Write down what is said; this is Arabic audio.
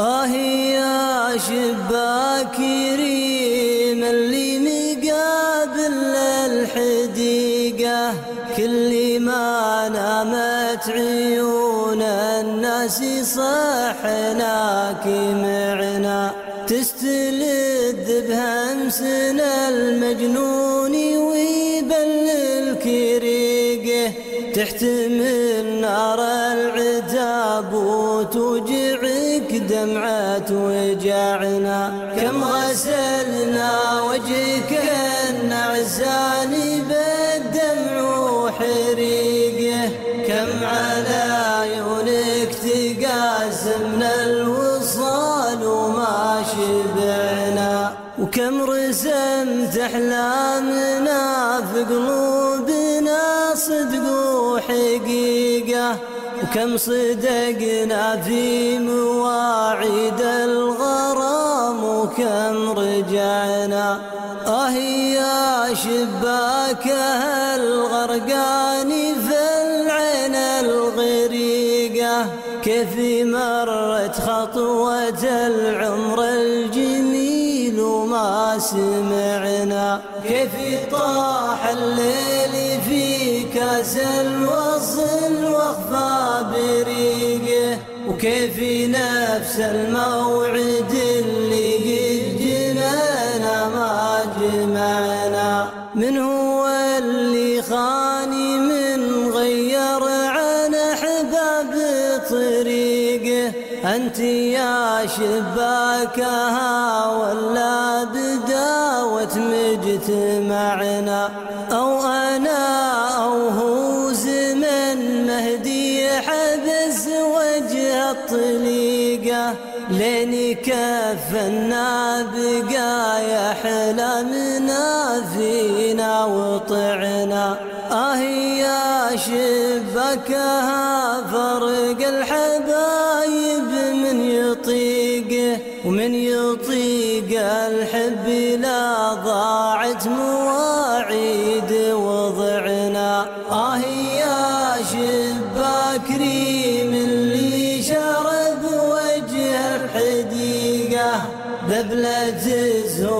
يا شباك ريم اللي مقابل الحديقة، كل ما نامت عيون الناس صحناك معنا، تستلذ بهمسنا المجنون ويبللك ريقه، تحتمل نار العتاب وتوجعك دمعة وجعنا. كم غسلنا وجهك النعسان بالدمع وحريقه، كم على عيونك تقاسمنا الوصال وما شبعنا، وكم رسمت أحلامنا في قلوبنا صدق وحقيقة، وكم صدقنا في مواعيد الغرام وكم رجعنا. يا شباكها الغرقان في العين الغريقة، كيف مرت خطوة العمر الجميل وما سمعنا، كيف طاح الليل في كاس الوصل واخفى بريقه، وكيف نفس الموعد اللي قد جمعنا ما جمعنا. من هو اللي خاني من غير عن أحباب طريقه، أنت يا شباكها ولا بداوة مجتمعنا، أو أنا أو هو زمن مهدي حبس وجه الطليقة، لين كفنا بقايا أحلامنا فينا وطعنا. يا شباكها فرق الحبايب من يطيقه، ومن يطيق الحب لا ضاعت مواعيد وضعنا. يا شباك ريم اللي شرب وجه الحديقة، ذبلة الزهور